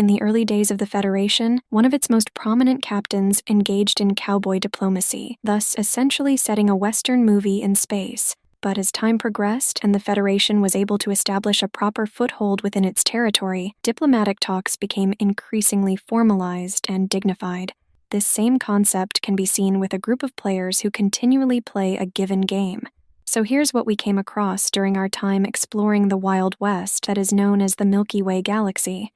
In the early days of the Federation, one of its most prominent captains engaged in cowboy diplomacy, thus essentially setting a Western movie in space. But as time progressed and the Federation was able to establish a proper foothold within its territory, diplomatic talks became increasingly formalized and dignified. This same concept can be seen with a group of players who continually play a given game. So here's what we came across during our time exploring the Wild West that is known as the Milky Way Galaxy.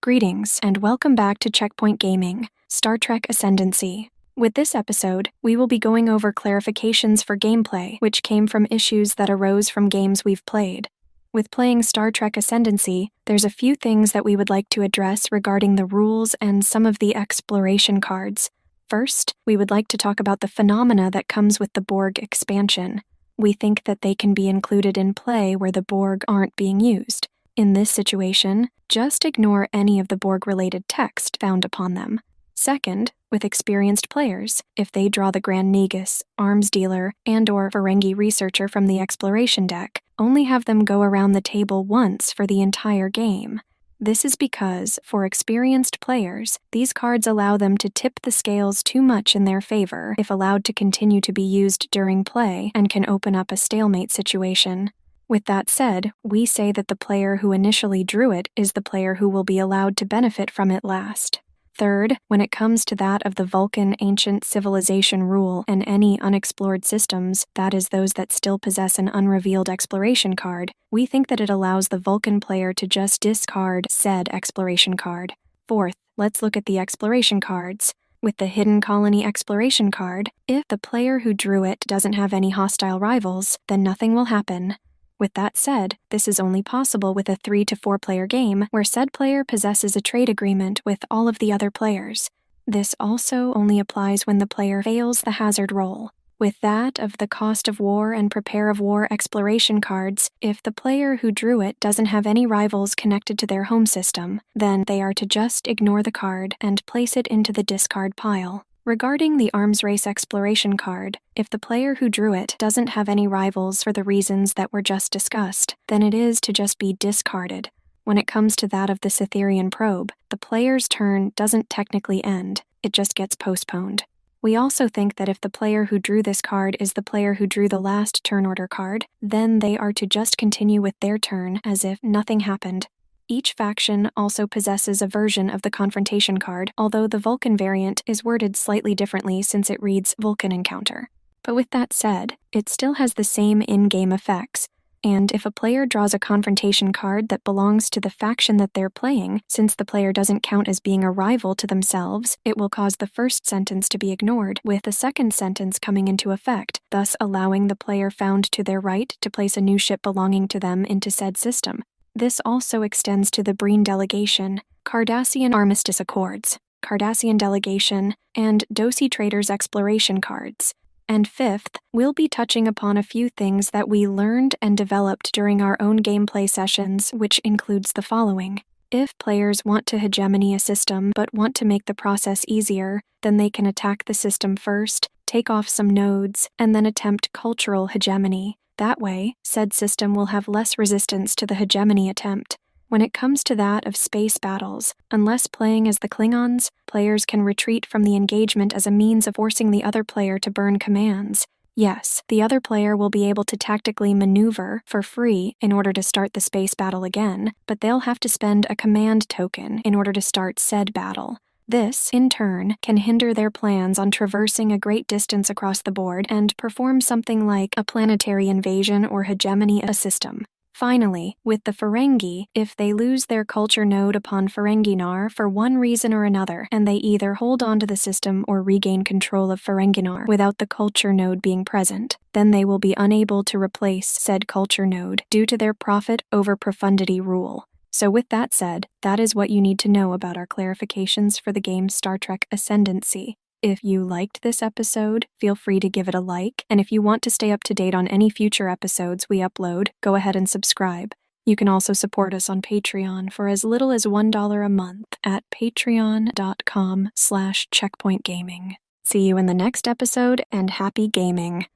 Greetings, and welcome back to Checkpoint Gaming, Star Trek Ascendancy. With this episode, we will be going over clarifications for gameplay, which came from issues that arose from games we've played. With playing Star Trek Ascendancy, there's a few things that we would like to address regarding the rules and some of the exploration cards. First, we would like to talk about the phenomena that comes with the Borg expansion. We think that they can be included in play where the Borg aren't being used. In this situation, just ignore any of the Borg-related text found upon them. Second, with experienced players, if they draw the Grand Negus, arms dealer, and/or Ferengi researcher from the exploration deck, only have them go around the table once for the entire game. This is because, for experienced players, these cards allow them to tip the scales too much in their favor if allowed to continue to be used during play and can open up a stalemate situation. With that said, we say that the player who initially drew it is the player who will be allowed to benefit from it last. Third, when it comes to that of the Vulcan Ancient Civilization rule and any unexplored systems, that is those that still possess an unrevealed exploration card, we think that it allows the Vulcan player to just discard said exploration card. Fourth, let's look at the exploration cards. With the Hidden Colony exploration card, if the player who drew it doesn't have any hostile rivals, then nothing will happen. With that said, this is only possible with a 3 to 4 player game where said player possesses a trade agreement with all of the other players. This also only applies when the player fails the hazard roll. With that of the Cost of War and Prepare of War exploration cards, if the player who drew it doesn't have any rivals connected to their home system, then they are to just ignore the card and place it into the discard pile. Regarding the Arms Race exploration card, if the player who drew it doesn't have any rivals for the reasons that were just discussed, then it is to just be discarded. When it comes to that of the Cytherian probe, the player's turn doesn't technically end, it just gets postponed. We also think that if the player who drew this card is the player who drew the last turn order card, then they are to just continue with their turn as if nothing happened. Each faction also possesses a version of the confrontation card, although the Vulcan variant is worded slightly differently since it reads Vulcan Encounter. But with that said, it still has the same in-game effects, and if a player draws a confrontation card that belongs to the faction that they're playing, since the player doesn't count as being a rival to themselves, it will cause the first sentence to be ignored, with the second sentence coming into effect, thus allowing the player found to their right to place a new ship belonging to them into said system. This also extends to the Breen Delegation, Cardassian Armistice Accords, Cardassian Delegation, and Dosi Traders Exploration cards. And fifth, we'll be touching upon a few things that we learned and developed during our own gameplay sessions, which includes the following. If players want to hegemony a system but want to make the process easier, then they can attack the system first, take off some nodes, and then attempt cultural hegemony. That way, said system will have less resistance to the hegemony attempt. When it comes to that of space battles, unless playing as the Klingons, players can retreat from the engagement as a means of forcing the other player to burn commands. Yes, the other player will be able to tactically maneuver for free in order to start the space battle again, but they'll have to spend a command token in order to start said battle. This, in turn, can hinder their plans on traversing a great distance across the board and perform something like a planetary invasion or hegemony a system. Finally, with the Ferengi, if they lose their culture node upon Ferenginar for one reason or another, and they either hold on to the system or regain control of Ferenginar without the culture node being present, then they will be unable to replace said culture node due to their profit over profundity rule. So with that said, that is what you need to know about our clarifications for the game Star Trek Ascendancy. If you liked this episode, feel free to give it a like, and if you want to stay up to date on any future episodes we upload, go ahead and subscribe. You can also support us on Patreon for as little as $1 a month at patreon.com/checkpointgaming. See you in the next episode, and happy gaming!